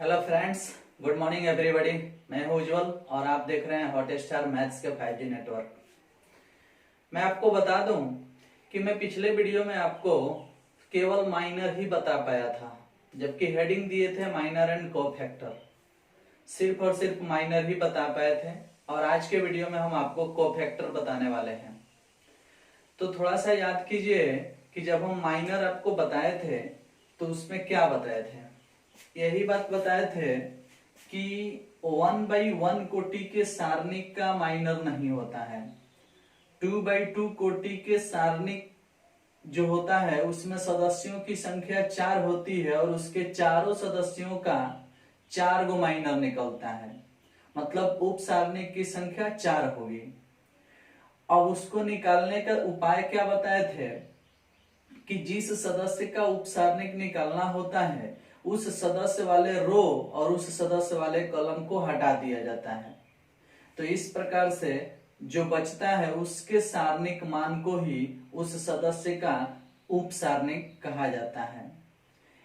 Hello friends, good morning everybody. मैं हूं उज्जवल और आप देख रहे हैं हॉटस्टार मैथ्स के 5G नेटवर्क। मैं आपको बता दूं कि मैं पिछले वीडियो में आपको केवल माइनर ही बता पाया था, जबकि हेडिंग दिए थे माइनर एंड कोफैक्टर। सिर्फ और सिर्फ माइनर ही बता पाए थे और आज के वीडियो में हम आपको कोफैक्टर बताने वाले हैं। तो थोड़ा सा याद कीजिए कि जब हम माइनर आपको बताए थे तो उसमें क्या बताए थे। यही बात बताए थे कि 1/1 कोटि के सारणिक का माइनर नहीं होता है। 2/2 कोटि के सारणिक जो होता है उसमें सदस्यों की संख्या 4 होती है और उसके चारों सदस्यों का 4 गो माइनर निकलता है, मतलब उप सारणिक की संख्या 4 होगी। अब उसको निकालने का उपाय क्या बताए थे कि जिस सदस्य का उपसारणिक निकालना होता है उस सदस्य वाले रो और उस सदस्य वाले कॉलम को हटा दिया जाता है। तो इस प्रकार से जो बचता है उसके सारणिक मान को ही उस सदस्य का उपसारणिक कहा जाता है।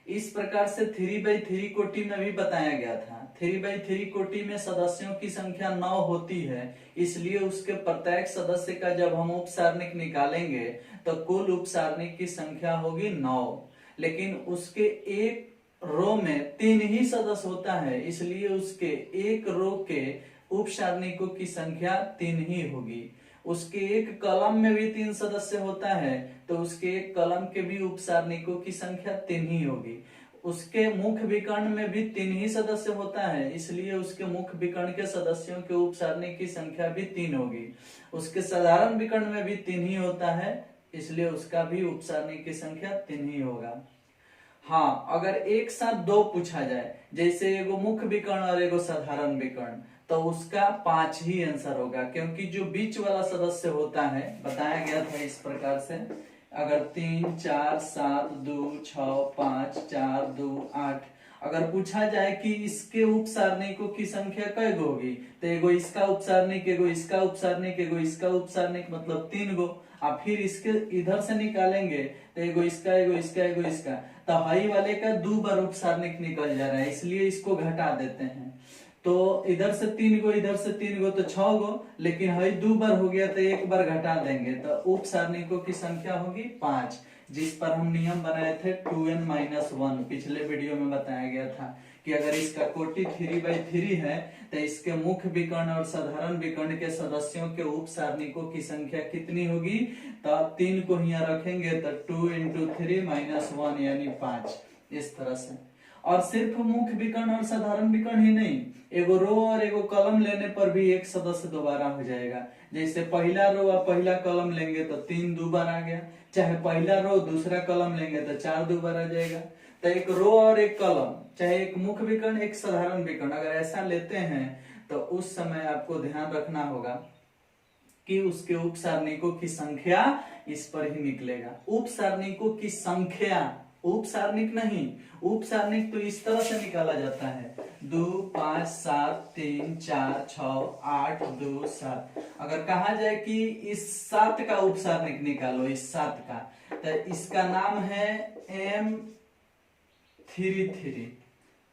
इस प्रकार से 3/3 कोटि में भी बताया गया था। 3/3 कोटि में सदस्यों की संख्या 9 होती है, इसलिए उसके प्रत्येक सदस्य का जब हम उपसारणिक निकालेंगे तो कुल उपसारणिक की संख्या होगी 9। लेकिन उसके एक रो में 3 ही सदस्य होता है, इसलिए उसके एक रो के उपसारणिकों की संख्या 3 ही होगी। उसके एक कॉलम में भी 3 सदस्य होता है तो उसके एक कॉलम के भी उपसारणिकों की संख्या 3 ही होगी। उसके मुख्य विकर्ण में भी 3 ही सदस्य होता है, इसलिए उसके मुख्य विकर्ण के सदस्यों के उपसारणिक की संख्या भी 3 होगी। उसके साधारण विकर्ण में भी 3 ही होता है, इसलिए उसका भी उपसारणिक की संख्या 3 ही होगा। हाँ, अगर एक साथ दो पूछा जाए, जैसे एगो मुख्य विकर्ण और एगो साधारण विकर्ण, तो उसका 5 ही आंसर होगा, क्योंकि जो बीच वाला सदस्य होता है बताया गया था इस प्रकार से। अगर 3 4 7 2 6 5 4 2 8 अगर पूछा जाए कि इसके उपसारणिकों की संख्या कै गो होगी, तो एगो इसका उपसारणिक, एगो इसका उपसारणिक, एगो इसका उपसारणिक, मतलब 3 गो। आप फिर इसके इधर से निकालेंगे तो एगो इसका, एगो इसका, एगो इसका, तो हाई वाले का 2 बार उपसारणिक निकल जा रहा है, इसलिए इसको घटा देते हैं। तो इधर से 3 गो, इधर से 3 गो, तो 6 गो, लेकिन हाई 2 बार हो गया तो एक बार घटा देंगे तो उपसारणिकों की संख्या होगी 5, जिस पर हम नियम बनाए थे 2n-1। पिछले वीडियो में बताया गया था कि अगर इसका कोटि 3/3 है तो इसके मुख्य विकर्ण और साधारण विकर्ण के सदस्यों के उपसारणिकों की संख्या कितनी होगी। तो 3 को यहाँ रखेंगे तो 2 × 3 - 1 यानी 5, इस तरह से। और सिर्फ मुख्य विकर्ण और साधारण विकर्ण ही नहीं, एगो रो और एगो कॉलम लेने पर भी एक सदस्य दोबारा हो जाएगा। जैसे पहला रो और पहला कॉलम लेंगे तो 3 2 बार आ गया, चाहे पहला रो दूसरा कॉलम लेंगे तो 4 2 बार आ जाएगा। तो एक रो और एक कॉलम, चाहे एक मुख्य विकर्ण एक साधारण विकर्ण, अगर ऐसा लेते हैं तो उस समय आपको ध्यान रखना होगा कि उसके उपसारणिकों की संख्या इस पर ही निकलेगा। उपसारणिकों की संख्या, उपसारणिक नहीं, उपसारणिक तो इस तरह से निकाला जाता है 2 5 7 3 4 6 8 2 7। अगर कहा जाए कि इस 7 का उपसारणिक निकालो, इस 7 का, तो इसका नाम है M33।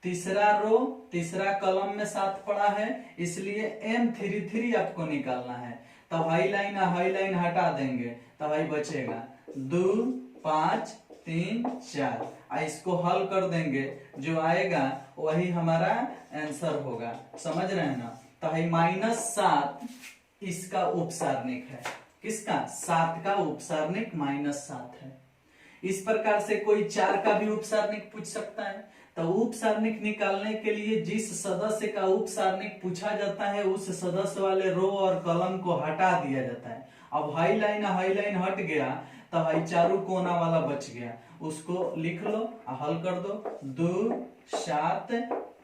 तीसरा रो तीसरा कॉलम में 7 पड़ा है, इसलिए M33 आपको निकालना है। तो हाई लाइन हटा देंगे तो हाई बचेगा 2 5 3 4। इसको हल कर देंगे, जो आएगा वही हमारा आंसर होगा। समझ रहे हैं ना। तो हाई -7 इसका उपसारणिक है। किसका? 7 का उपसारणिक -7 है। इस प्रकार से कोई 4 का भी उपसारणिक पूछ सकता है। तो उपसारणिक निकालने के लिए जिस सदस्य का उपसारणिक पूछा जाता है उस सदस्य वाले रो और कॉलम को हटा दिया जाता है। अब हाई लाइन हट गया तो हाई चारों कोना वाला बच गया, उसको लिख लो और हल कर दो। 2 7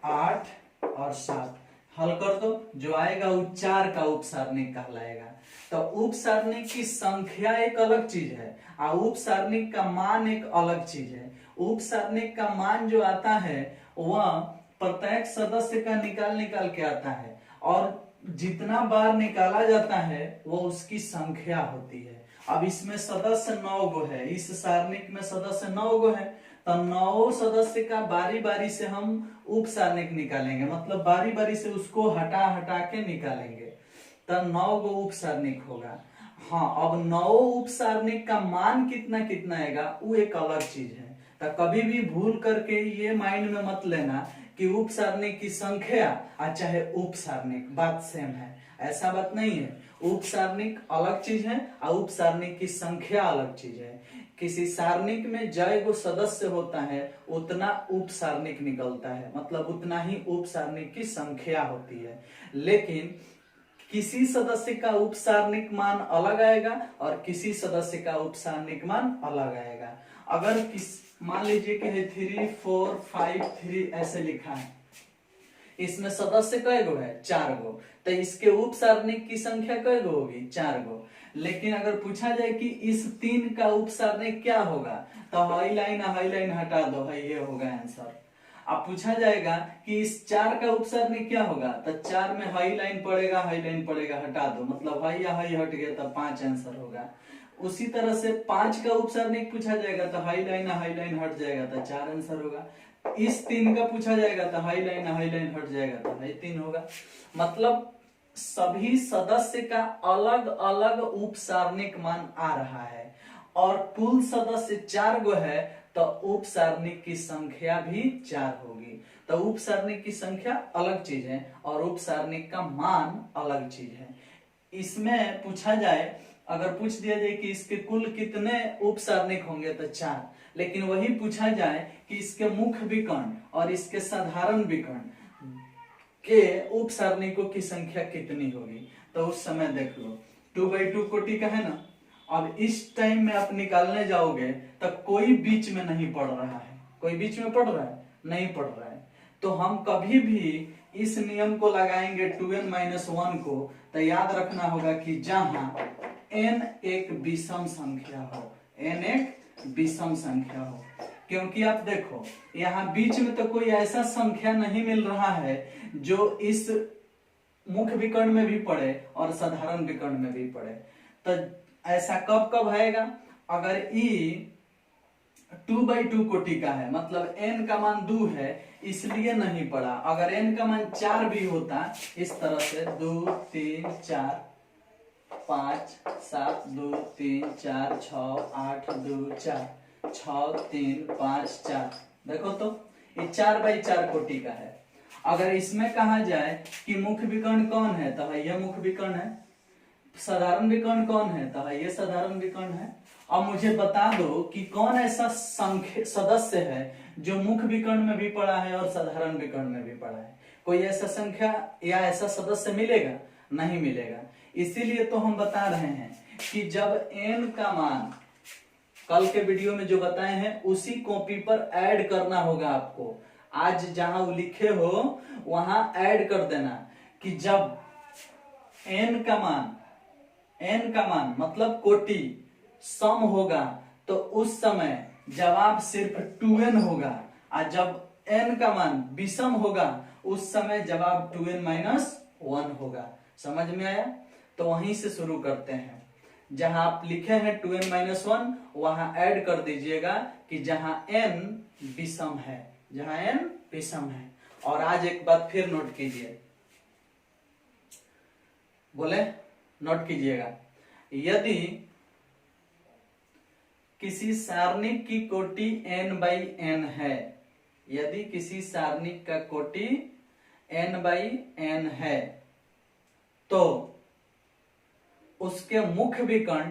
8 और 7 हल कर दो, जो आएगा वो 4 का उपसारणिक कहलाएगा। तो उपसारणिक की संख्या एक अलग चीज है और उपसारणिक का मान एक अलग चीज है। उपसारणिक का मान जो आता है वह प्रत्येक सदस्य का निकाल के आता है, और जितना बार निकाला जाता है वो उसकी संख्या होती है। अब इसमें सदस्य 9 गो है, इस सारणिक में सदस्य 9 गो है, तो 9 सदस्य का बारी बारी से हम उप सारणिक निकालेंगे, मतलब बारी बारी से उसको हटा हटा के निकालेंगे, तो 9 गो उप सारणिक होगा। हाँ, अब 9 उप सारणिक का मान कितना कितना आएगा वो एक अलग चीज है। तो कभी भी भूल करके ये माइंड में मत लेना कि उप सारणिक की संख्या और चाहे उप सारणिक बात सेम है, ऐसा बात नहीं है। उप सारणिक अलग चीज है और उप सारणिक की संख्या अलग चीज है। किसी सारणिक में जय गो सदस्य होता है उतना उप सारणिक निकलता है, मतलब उतना ही उप सारणिक की संख्या होती है। लेकिन किसी सदस्य का उप सारणिक मान अलग आएगा और किसी सदस्य का उप सारणिक मान अलग आएगा। अगर मान लीजिए कि है 3 4 5 3 ऐसे लिखा है, इसमें सदस्य कै गो है 4 गो, तो इसके उप सारणिक की संख्या कै गो होगी 4 गो। लेकिन अगर पूछा जाए कि इस 3 का उप सारणिक क्या होगा, तो हाई लाइन हटा दो, है ये होगा आंसर। अब पूछा जाएगा कि इस 4 का उप सारणिक क्या होगा, तो 4 में हाई लाइन पड़ेगा हटा दो, मतलब हाई या हाई हट गया, तो 5 आंसर होगा। उसी तरह से 5 का उप सारणिक पूछा जाएगा तो हाई लाइन हट जाएगा, तो 4 आंसर होगा। इस 3 का पूछा जाएगा तो हाई लाइन हट जाएगा, तो हाई 3 होगा। मतलब सभी सदस्य का अलग अलग उप सारणिक मान आ रहा है, और कुल सदस्य 4 गो है तो उप सारणिक की संख्या भी 4 होगी। तो उप सारणिक की संख्या अलग चीज है और उप सारणिक का मान अलग चीज है। इसमें पूछा जाए, अगर पूछ दिया जाए कि इसके कुल कितने उप सारणिक होंगे तो 4, लेकिन वही पूछा जाए कि इसके मुख्य विकर्ण और इसके साधारण विकर्ण के उप सारणिकों की संख्या कितनी होगी, तो उस समय देख लो 2/2 कोटि का है ना। अब इस टाइम में आप निकालने जाओगे तो कोई बीच में नहीं पड़ रहा है, कोई बीच में पड़ रहा है नहीं पड़ रहा है, तो हम कभी भी इस नियम को लगाएंगे 2n-1 को, तो याद रखना होगा कि जहां n एक विषम संख्या हो, n एक विषम संख्या हो, क्योंकि आप देखो यहाँ बीच में तो कोई ऐसा संख्या नहीं मिल रहा है जो इस मुख्य विकर्ण में भी पड़े और साधारण विकर्ण में भी पड़े। तो ऐसा कब कब आएगा, अगर ई 2/2 कोटि का है, मतलब n का मान 2 है इसलिए नहीं पड़ा। अगर n का मान 4 भी होता, इस तरह से 2 3 4 5 7 2 3 4 6 8 2 4 6 3 5 4, देखो तो ये 4/4 कोटि का है। अगर इसमें कहा जाए कि मुख्य विकर्ण कौन है, तो यह मुख्य विकर्ण है। साधारण विकर्ण कौन है, तो ये साधारण विकर्ण है। अब मुझे बता दो कि कौन ऐसा सदस्य है जो मुख्य विकर्ण में भी पड़ा है और साधारण विकर्ण में भी पड़ा है। कोई ऐसा संख्या या ऐसा सदस्य मिलेगा? नहीं मिलेगा। इसीलिए तो हम बता रहे हैं कि जब n का मान कल के वीडियो में जो बताए हैं उसी कॉपी पर ऐड करना होगा आपको। आज जहां लिखे हो वहां ऐड कर देना कि जब n का मान मतलब कोटि सम होगा तो उस समय जवाब सिर्फ 2n होगा, और जब n का मान विषम होगा उस समय जवाब 2n-1 होगा। समझ में आया? तो वहीं से शुरू करते हैं। जहां आप लिखे हैं 2n-1 वहां ऐड कर दीजिएगा कि जहां n विषम है, जहां n विषम है। और आज एक बात फिर नोट कीजिए, बोले नोट कीजिएगा, यदि किसी सारणिक की कोटि n/n है, यदि किसी सारणिक का कोटि n/n है, तो उसके मुख्य विकर्ण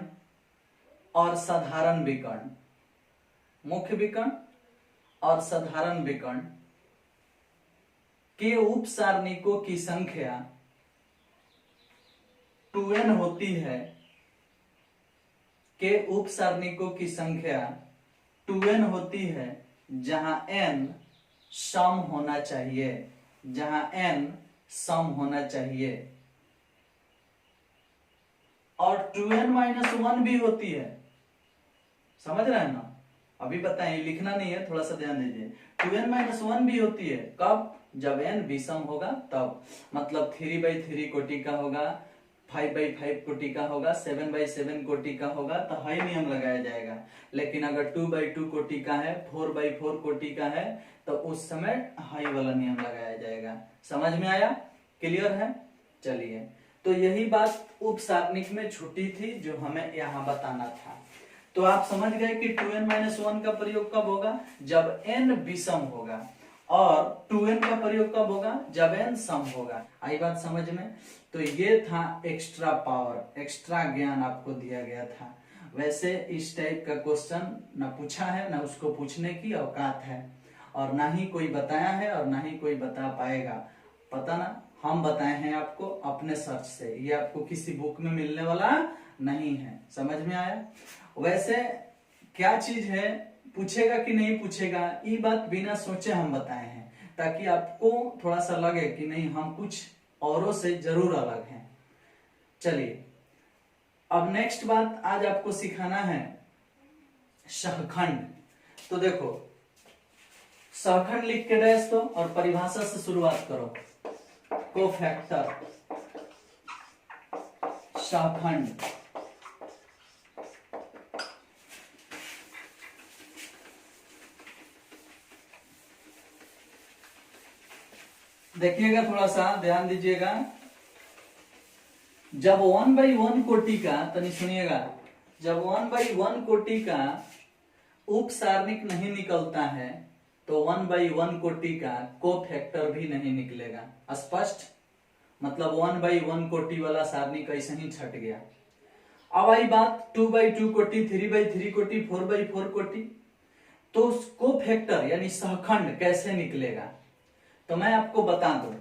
और साधारण विकर्ण, मुख्य विकर्ण और साधारण विकर्ण के उप सारणिकों की संख्या 2n होती है, के उप सारणिकों की संख्या 2n होती है, जहां n सम होना चाहिए, जहां n सम होना चाहिए। और 2n-1 भी होती है, समझ रहे हैं ना? अभी बताएं, लिखना नहीं है, थोड़ा सा ध्यान दीजिए। 2n-1 भी होती है, कब? जब n विषम होगा तब, मतलब 3/3 कोटि का होगा, 5/5 कोटि का होगा, 7/7 कोटि का होगा तो हाई नियम लगाया जाएगा। लेकिन अगर 2/2 कोटि का है, 4/4 कोटि का है तो उस समय हाई वाला नियम लगाया जाएगा। समझ में आया? क्लियर है? चलिए, तो यही बात उप सारणिक में छुट्टी थी जो हमें यहाँ बताना था। तो आप समझ गए कि 2n-1 का प्रयोग कब होगा? जब n विषम होगा, और 2n का प्रयोग कब होगा? जब n सम होगा। आई बात समझ में? तो ये था एक्स्ट्रा पावर, एक्स्ट्रा ज्ञान आपको दिया गया था। वैसे इस टाइप का क्वेश्चन न पूछा है, न उसको पूछने की औकात है, और ना ही कोई बताया है और ना ही कोई बता पाएगा। पता ना, हम बताए हैं आपको अपने सर्च से, ये आपको किसी बुक में मिलने वाला नहीं है। समझ में आया? वैसे क्या चीज है, पूछेगा कि नहीं पूछेगा, ये बात बिना सोचे हम बताए हैं, ताकि आपको थोड़ा सा लगे कि नहीं, हम कुछ औरों से जरूर अलग हैं। चलिए, अब नेक्स्ट बात आज आपको सिखाना है सहखंड। तो देखो, सहखंड लिख के डैश दो और परिभाषा से शुरुआत करो। कोफैक्टर, सहखंड। देखिएगा, थोड़ा सा ध्यान दीजिएगा। जब 1/1 कोटि का, तनी सुनिएगा, जब 1/1 कोटि का उप सारणिक नहीं निकलता है तो 1/1 कोटि का कोफैक्टर भी नहीं निकलेगा। स्पष्ट? मतलब 1/1 कोटि वाला सारणिक ऐसे ही छट गया। अब आई बात 2/2 कोटि, 3/3 कोटि, 4/4 कोटि, तो कोफैक्टर यानी सहखंड कैसे निकलेगा? तो मैं आपको बता दूं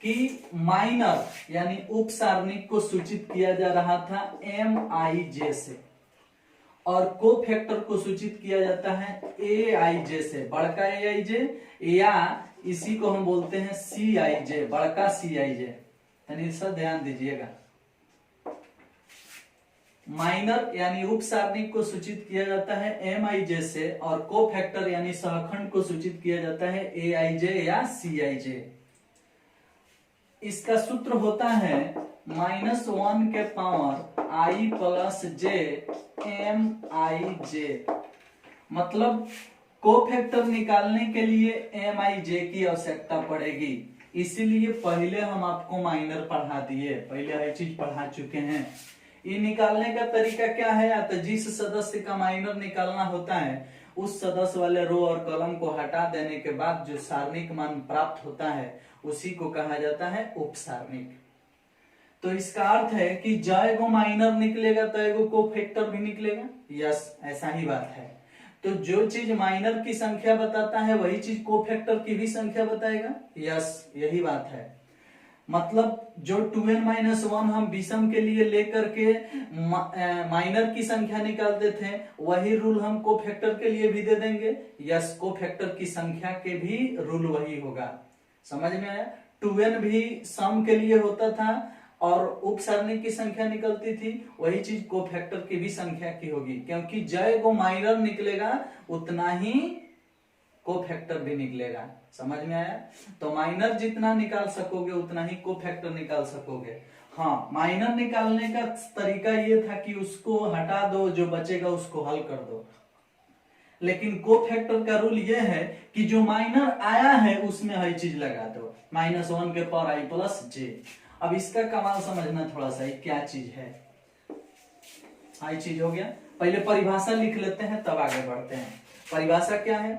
कि माइनर यानी उप सारणिक को सूचित किया जा रहा था MIJ से, और कोफैक्टर को सूचित किया जाता है AIJ से, बड़का AIJ, या इसी को हम बोलते हैं CIJ, बड़का CIJ। यानी सर ध्यान दीजिएगा, माइनर यानी उप सारणिक को सूचित किया जाता है MIJ से, और कोफैक्टर यानी सहखंड को सूचित किया जाता है AIJ या CIJ। इसका सूत्र होता है -1 के पावर I + J MIJ। मतलब कोफैक्टर निकालने के लिए MIJ की आवश्यकता पड़ेगी, इसीलिए पहले हम आपको माइनर पढ़ा दिए, पहले हर चीज पढ़ा चुके हैं। ये निकालने का तरीका क्या है? या तो जिस सदस्य का माइनर निकालना होता है उस सदस्य वाले रो और कॉलम को हटा देने के बाद जो सारणिक मान प्राप्त होता है उसी को कहा जाता है उप सारणिक। तो इसका अर्थ है कि जय गो माइनर निकलेगा तो एगो कोफैक्टर भी निकलेगा। यस, ऐसा ही बात है। तो जो चीज माइनर की संख्या बताता है वही चीज कोफैक्टर की भी संख्या बताएगा। यस, यही बात है। मतलब जो 2n-1 हम विषम के लिए लेकर के माइनर की संख्या निकालते थे, वही रूल हम कोफैक्टर के लिए भी दे देंगे। यस, कोफैक्टर की संख्या के भी रूल वही होगा। समझ में आया? 2n भी सम के लिए होता था और उप सारणिक की संख्या निकलती थी, वही चीज कोफैक्टर की भी संख्या की होगी, क्योंकि जय को माइनर निकलेगा उतना ही कोफैक्टर भी निकलेगा। समझ में आया? तो माइनर जितना निकाल सकोगे उतना ही कोफैक्टर निकाल सकोगे। हाँ, माइनर निकालने का तरीका ये था कि उसको हटा दो, जो बचेगा उसको हल कर दो। लेकिन कोफैक्टर का रूल ये है कि जो माइनर आया है उसमें हर चीज लगा दो, -1 के पावर I + J। अब इसका कमाल समझना थोड़ा सा, क्या चीज है। आई चीज हो गया। पहले परिभाषा लिख लेते हैं तब आगे बढ़ते हैं। परिभाषा क्या है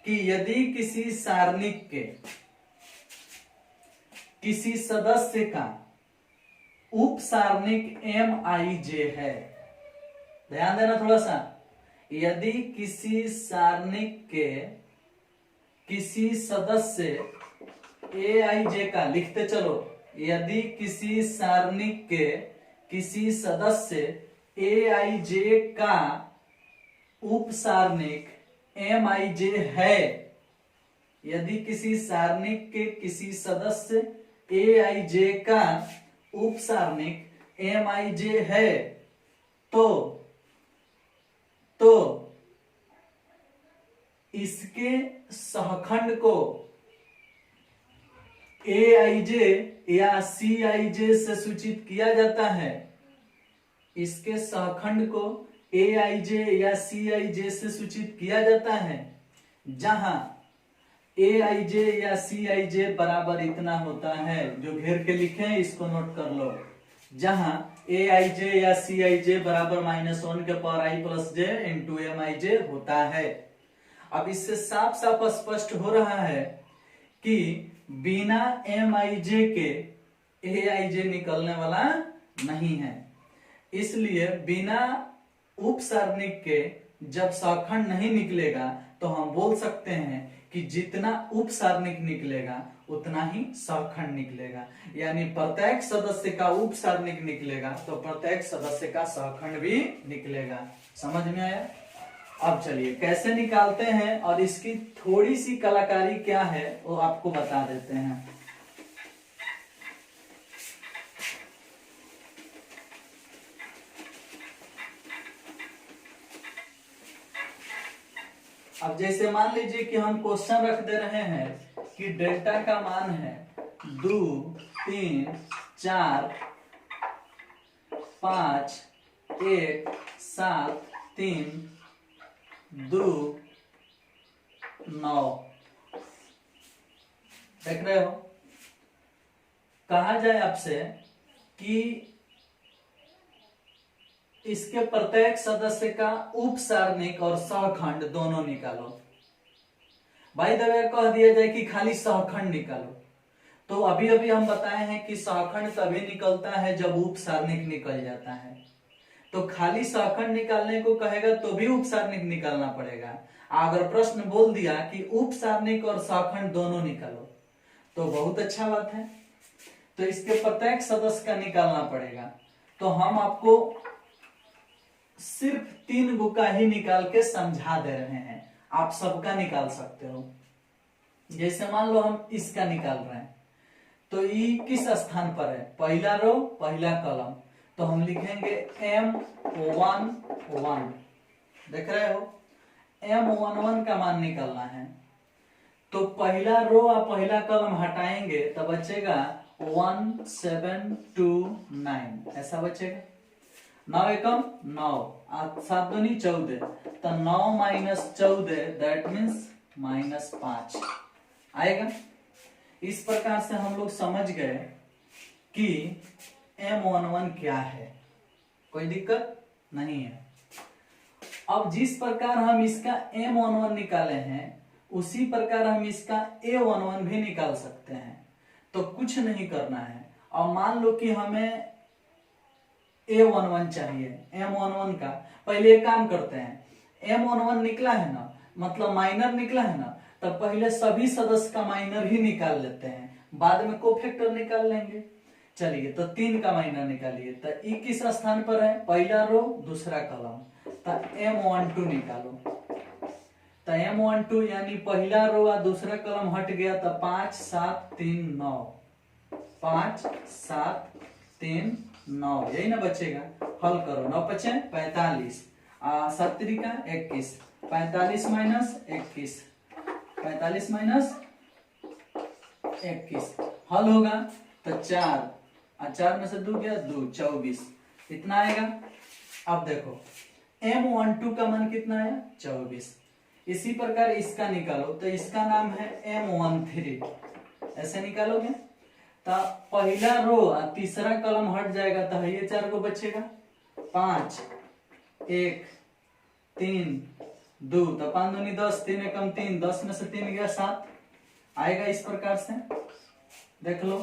कि यदि किसी सारणिक के किसी सदस्य का उप सारणिक MIJ है, ध्यान देना थोड़ा सा, यदि किसी सारणिक के किसी सदस्य AIJ का, लिखते चलो, यदि किसी सारणिक के किसी सदस्य AIJ का उप सारणिक MIJ है, यदि किसी सारणिक के किसी सदस्य AIJ का उप सारणिक MIJ है तो इसके सहखंड को ए आई जे या सी आई जे से सूचित किया जाता है, इसके सहखंड को ए आई जे या सी आई जे से सूचित किया जाता है, जहां ए आई जे या सी आई जे बराबर इतना होता है, जो घेर के लिखे हैं इसको नोट कर लो, जहां ए आई जे या सी आई जे बराबर -1 के पावर आई प्लस जे इंटू एम आई जे होता है। अब इससे साफ साफ स्पष्ट हो रहा है कि बिना एम आई जे के ए आई जे निकलने वाला नहीं है, इसलिए बिना उपसारणिक के जब सहखंड नहीं निकलेगा तो हम बोल सकते हैं कि जितना उपसारणिक निकलेगा उतना ही सहखंड निकलेगा, यानी प्रत्येक सदस्य का उपसारणिक निकलेगा तो प्रत्येक सदस्य का सहखंड भी निकलेगा। समझ में आया? अब चलिए कैसे निकालते हैं और इसकी थोड़ी सी कलाकारी क्या है वो आपको बता देते हैं। अब जैसे मान लीजिए कि हम क्वेश्चन रख दे रहे हैं कि डेल्टा का मान है 2, 3, 4, 5, 1, 7, 3, 2, 9। देख रहे हो? कहा जाए आपसे कि इसके प्रत्येक सदस्य का उपसारणिक और सहखंड दोनों निकालो। बाय द वे कह दिया जाए कि खाली सहखंड निकालो, तो अभी अभी हम बताए हैं कि सहखंड तभी निकलता है जब उपसारणिक निकल जाता है, तो खाली सहखंड निकालने को कहेगा तो भी उपसारणिक निकालना पड़ेगा। अगर प्रश्न बोल दिया कि उपसारणिक और सहखंड दोनों निकालो तो बहुत अच्छा बात है, तो इसके प्रत्येक सदस्य का निकालना पड़ेगा। तो हम आपको सिर्फ 3 गो का ही निकाल के समझा दे रहे हैं, आप सबका निकाल सकते हो। जैसे मान लो हम इसका निकाल रहे हैं तो ये किस स्थान पर है? पहला रो पहला कॉलम, तो हम लिखेंगे M11। देख रहे हो? M11 का मान निकालना है तो पहला रो और पहला कॉलम हटाएंगे तो बचेगा 1729, ऐसा बचेगा। 9 एकम 9, 7 दूनी 14, तो 9 - 14 दैट मीन्स -5 आएगा। इस प्रकार से हम लोग समझ गए कि M11 क्या है, कोई दिक्कत नहीं है। अब जिस प्रकार हम इसका M11 निकाले हैं उसी प्रकार हम इसका A11 भी निकाल सकते हैं, तो कुछ नहीं करना है। और मान लो कि हमें A11 चाहिए, M11 का, पहले एक काम करते हैं, M11 निकला है ना, मतलब माइनर निकला है ना, तब पहले सभी सदस्य का माइनर ही निकाल लेते हैं, बाद में कोफैक्टर निकाल लेंगे। चलिए तो 3 का माइनर निकालिए, तो ई किस स्थान पर है? पहला रो दूसरा कॉलम, तो M12 निकालो। तो M12 यानी पहला रो और दूसरा कॉलम हट गया तो 5, 7, 3, 9, 5, 7, 3, 9, यही ना बचेगा। हल करो, 9 × 5 = 45, 7 × 3 = 21, 45 - 21, 45 - 21 हल होगा तो 4 और 4 में से 2 गया 2, 24 इतना आएगा। अब देखो M12 का मान कितना है? 24। इसी प्रकार इसका निकालो, तो इसका नाम है M13, ऐसे निकालोगे तो पहला रो और तीसरा कॉलम हट जाएगा तो ये 4 को बचेगा, 5, 1, 3, 2, तो 5 दूनी 10, 3 एकम 3, 10 में से 3 गया 7 आएगा। इस प्रकार से देख लो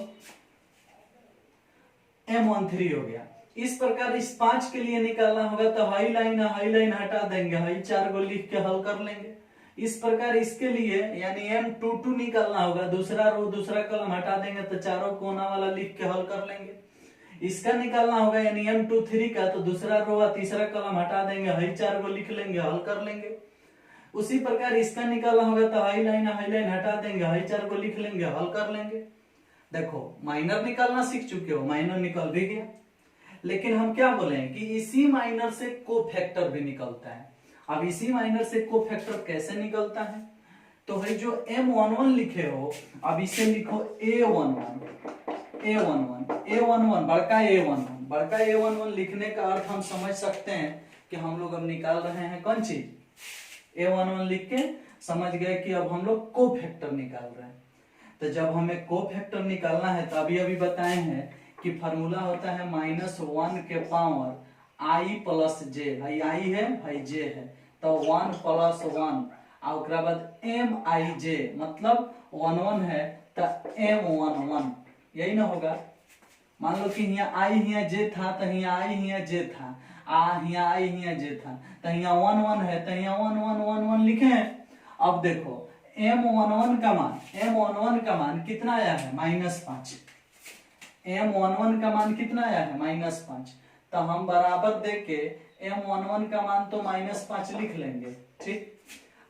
M13 हो गया। इस प्रकार इस 5 के लिए निकालना होगा तो हाई लाइन हटा देंगे, हाई 4 को लिख के हल कर लेंगे। इस प्रकार इसके लिए यानी M22 निकालना होगा, दूसरा रो दूसरा कॉलम हटा देंगे तो चारों कोना वाला लिख के हल कर लेंगे। इसका निकालना होगा यानी M23 का, तो दूसरा रो और तीसरा कॉलम हटा देंगे, हाई 4 को लिख लेंगे, हल कर लेंगे। उसी प्रकार इसका निकालना होगा तो हाई लाइन हटा देंगे, हाई 4 को लिख लेंगे, हल कर लेंगे। देखो माइनर निकालना सीख चुके हो, माइनर निकल भी गया, लेकिन हम क्या बोले कि इसी माइनर से कोफैक्टर भी निकलता है। अब इसी माइनर से कोफैक्टर कैसे निकलता है? तो भाई जो M11 लिखे हो, अब इसे लिखो A11, बड़का A11 लिखने का अर्थ हम समझ सकते हैं कि हम लोग अब निकाल रहे हैं कौन चीज, A11 लिख के समझ गए कि अब हम लोग को फैक्टर निकाल रहे हैं। तो जब हमें को फैक्टर निकालना है तो अभी बताए हैं कि फार्मूला होता है -1 के पावर i प्लस जे, भाई i है भाई j है, तो 1 + 1 और उसके बाद mij, मतलब 11 है तो M11, यही ना होगा। मान लो कि यहाँ i यहाँ j था तो यहाँ i यहाँ j था, यहाँ i यहाँ j था, तो यहाँ 11 है तो यहाँ 1111 लिखे हैं। अब देखो M11 का मान कितना आया है, -5। M11 का मान कितना आया है, -5। तो हम बराबर देके M11 का मान तो -5 लिख लेंगे, ठीक।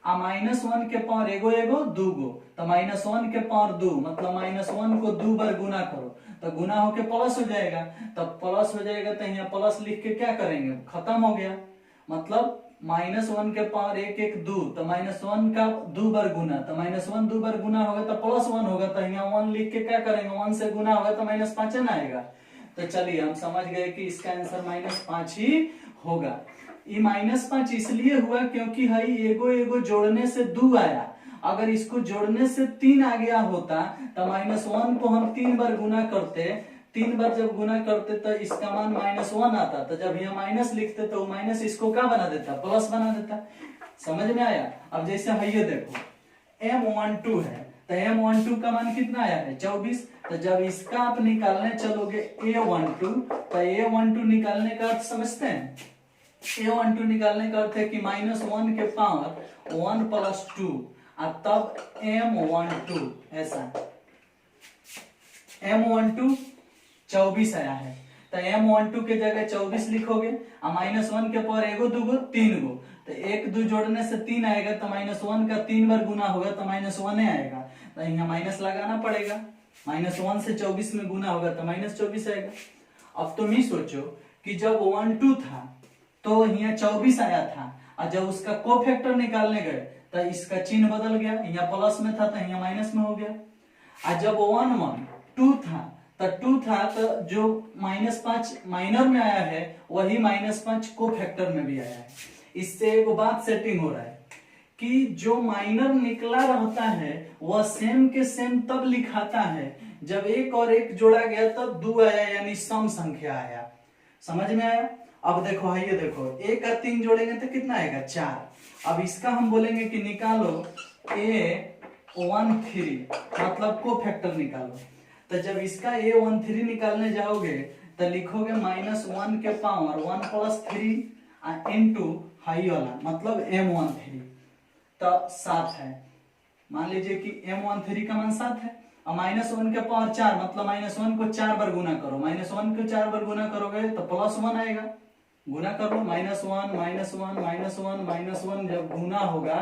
-1 के पावर एगो दूगो, तो -1 के पावर 2, मतलब -1 को 2 बार गुना करो तो गुना होके प्लस हो जाएगा, तो प्लस हो जाएगा तो यहाँ प्लस लिख के क्या करेंगे, खत्म हो गया। मतलब -1 के पावर 1 2, तो -1 का 2 बार गुना, तो -1 2 बार गुना होगा तो +1 होगा, तो यहाँ 1 लिख के क्या करेंगे, 1 से गुना होगा तो -5 ना आएगा। तो चलिए हम समझ गए कि इसका आंसर -5 ही होगा। ये -5 इसलिए हुआ क्योंकि हई एगो जोड़ने से 2 आया, अगर इसको जोड़ने से 3 आ गया होता तो -1 को हम 3 बार गुना करते, 3 बार जब गुना करते तो इसका मान -1 आता, तो जब यहाँ माइनस लिखते तो माइनस इसको क्या बना देता, प्लस बना देता। समझ में आया। अब जैसे है ये देखो M12 है, तो M12 का मान कितना आया है, 24। तो जब इसका आप निकालने चलोगे A12, तो A12 निकालने का अर्थ समझते हैं, A12 निकालने का अर्थ है कि -1 के पावर 1 + 2 और तब M12, ऐसा M12 24 आया है, तो M12 के जगह 24 लिखोगे, और -1 के पावर एगो दूगो 3 गो, तो 1 2 जोड़ने से 3 आएगा, तो -1 का 3 बार गुना होगा तो -1 आएगा, तो यहाँ माइनस लगाना पड़ेगा। -1 से 24 में गुना होगा तो -24 आएगा। अब तुम ही सोचो कि जब 1 2 था तो यहाँ 24 आया था, और जब उसका को फैक्टर निकालने गए तो इसका चिन्ह बदल गया, यहाँ प्लस में था तो यहाँ माइनस में हो गया। और जब 1 1 2 था तो जो -5 माइनर में आया है वही -5 को फैक्टर में भी आया है। इससे एक बात सेटिंग हो रहा है कि जो माइनर निकला रहता है वह सेम के सेम तब लिखाता है जब 1 और 1 जोड़ा गया तब 2 आया, यानी सम संख्या आया। समझ में आया। अब देखो है ये देखो 1 और 3 जोड़ेंगे तो कितना आएगा, 4। अब इसका हम बोलेंगे कि निकालो A13, मतलब को फैक्टर निकालो। तो जब इसका A13 निकालने जाओगे तो लिखोगे -1 के पावर 1 + 3 इंटू हाई वाला, मतलब M13, तो 7 है। मान लीजिए कि M13 का मान 7 है, और -1 के पावर 4, मतलब -1 को 4 बार गुना करो, -1 को 4 बार गुना करोगे तो +1 आएगा। गुना कर लो, -1 -1 -1 जब गुना होगा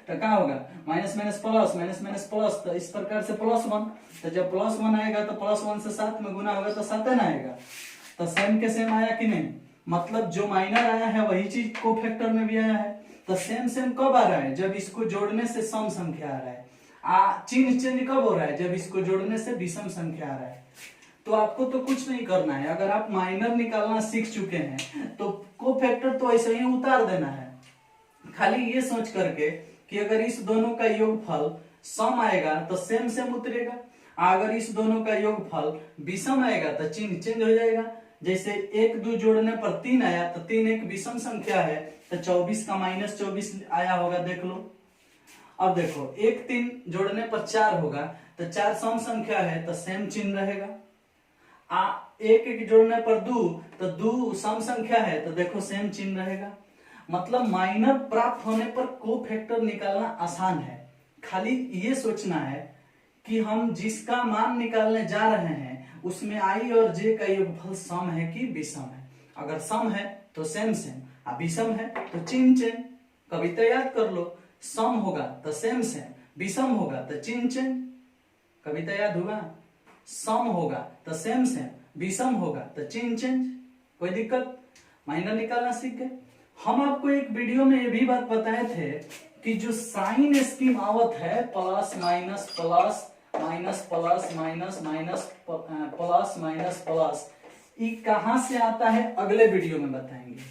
तो क्या होगा, minus minus plus, minus minus plus, तो इस प्रकार से +1। तो जब +1 आएगा तो +1 से 7 में गुना होगा तो 7 ना आएगा। तो सेम के सेम आया कि नहीं, मतलब जो माइनर आया है वही चीज को फैक्टर में भी आया है। तो सेम सेम कब आ रहा है, जब इसको जोड़ने से सम संख्या आ रहा है। चिन्ह चेंज कब हो रहा है, जब इसको जोड़ने से विषम संख्या आ रहा है। तो आपको तो कुछ नहीं करना है, अगर आप माइनर निकालना सीख चुके हैं तो को फैक्टर तो ऐसे ही उतार देना है, खाली ये सोच करके कि अगर इस दोनों का योगफल सम आएगा तो सेम सेम उतरेगा, अगर इस दोनों का योगफल विषम आएगा तो चिन्ह चेंज हो जाएगा। जैसे 1 2 जोड़ने पर 3 आया तो 3 एक विषम संख्या है, तो 24 का -24 आया होगा, देख लो। अब देखो 1 3 जोड़ने पर 4 होगा, तो 4 सम संख्या है तो सेम चिन्ह रहेगा। 1 1 जोड़ने पर 2, तो 2 सम संख्या है तो देखो सेम चिन्ह रहेगा। मतलब माइनर प्राप्त होने पर को फैक्टर निकालना आसान है, खाली ये सोचना है कि हम जिसका मान निकालने जा रहे हैं उसमें i और j का योगफल सम है कि विषम है। अगर सम है तो सेम सेम, और विषम है तो चिन्ह चेंज। कविता याद कर लो, सम होगा तो सेम सेम, विषम होगा तो चिन्ह चेंज। कविता याद हुआ, सम होगा तो सेम सेम, विषम होगा तो चिन्ह चेंज। कोई दिक्कत, माइनर निकालना सीख गए। हम आपको एक वीडियो में ये भी बात बताए थे कि जो साइन स्कीम आवत है plus minus plus minus plus minus minus plus minus plus, ये कहां से आता है अगले वीडियो में बताएंगे।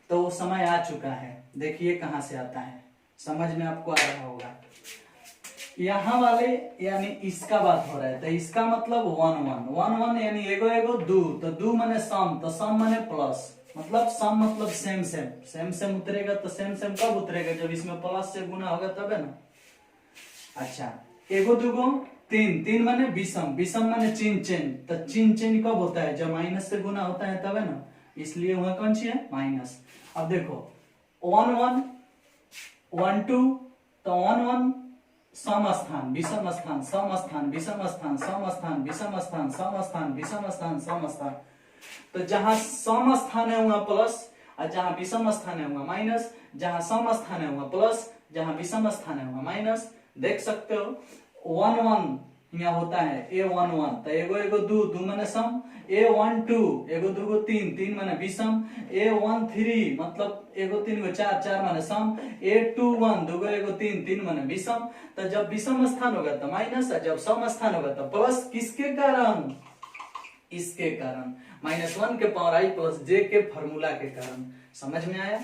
तो समय आ चुका है, देखिए कहां से आता है, समझ में आपको आ रहा होगा। यहाँ वाले यानी इसका बात हो रहा है, तो इसका मतलब 1 1 1 1 यानी एगो एगो दू, तो दू माने सम, तो सम माने प्लस, मतलब सम मतलब सेम सेम, सेम सेम उतरेगा। तो सेम सेम कब उतरेगा, जब इसमें प्लस से गुना होगा तब है ना। अच्छा, एगो दूगो तीन, तीन माने विषम, विषम माने चिन्ह चिन्ह, तो चिन्ह चिन्ह कब होता है, जब माइनस से गुना होता है तब है ना, इसलिए वह कौन सी है, माइनस। अब देखो 1 1 1 2, तो 1 1 सम स्थान विषम स्थान, सम स्थान विषम स्थान, सम स्थान विषम स्थान, सम स्थान विषम स्थान, सम स्थान। तो जहां सम स्थान है वहां प्लस, और जहां विषम स्थान है वहां माइनस, जहां सम स्थान है वहां प्लस, जहां विषम स्थान है वहां माइनस। देख सकते हो 1 1 यहाँ होता है A1 1, तो एगो एगो दू, दू माने सम, A1 2 एगो दूगो तीन, तीन माने विषम, A1 3 मतलब एगो तीन गो चार, चार माने सम, A2 1 दूगो एगो तीन, तीन माने विषम। तो जब विषम स्थान होगा तो माइनस, और जब सम स्थान होगा तो प्लस। किसके कारण, इसके कारण -1 के पावर i प्लस j के फॉर्मूला के कारण। समझ में आया।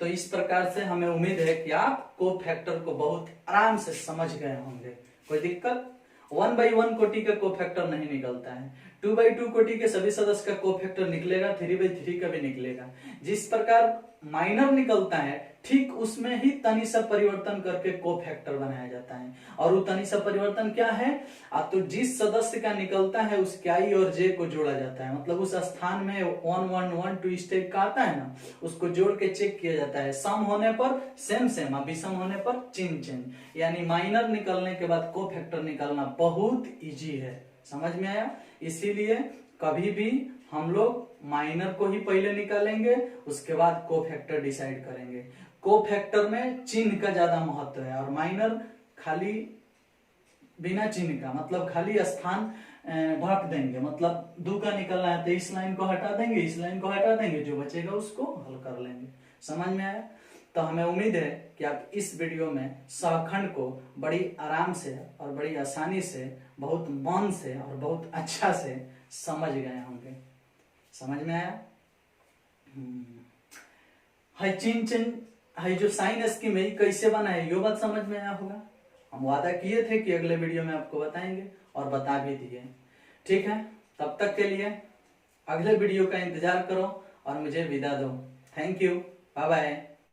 तो इस प्रकार से हमें उम्मीद है कि आप को फैक्टर को बहुत आराम से समझ गए होंगे। कोई दिक्कत, 1/1 कोटि का कोफैक्टर नहीं निकलता है, 2/2 कोटि के सभी सदस्य का कोफैक्टर निकलेगा, 3/3 का भी निकलेगा। जिस प्रकार माइनर निकलता है ठीक उसमें ही तनी सा परिवर्तन करके कोफैक्टर बनाया जाता है। और वो तनी सा परिवर्तन क्या है, तो जिस सदस्य का निकलता है उसके आई और जे को जोड़ा जाता है, मतलब उस स्थान में 1 1 1 2 इस टाइप का आता है ना, उसको जोड़ के चेक किया जाता है। सम होने पर सेम सेम, विषम होने पर चिन्ह चिन्ह, यानी माइनर निकलने के बाद कोफैक्टर निकालना बहुत इजी है। समझ में आया। इसीलिए कभी भी हम लोग माइनर को ही पहले निकालेंगे, उसके बाद कोफैक्टर डिसाइड करेंगे। कोफैक्टर में चिन्ह का ज्यादा महत्व है, और माइनर खाली बिना चिन्ह का, मतलब खाली स्थान ढक देंगे, मतलब दू का निकलना है तो इस लाइन को हटा देंगे, इस लाइन को हटा देंगे, जो बचेगा उसको हल कर लेंगे। समझ में आया। तो हमें उम्मीद है कि आप इस वीडियो में सहखंड को बड़ी आराम से और बड़ी आसानी से, बहुत मन से और बहुत अच्छा से समझ गए होंगे। समझ में आया। है चिन्ह चिन्ह है जो साइन स्कीम है कैसे बना है, ये बात समझ में आया होगा। हम वादा किए थे कि अगले वीडियो में आपको बताएंगे, और बता भी दिए। ठीक है, तब तक के लिए अगले वीडियो का इंतजार करो और मुझे विदा दो। Thank you, bye bye.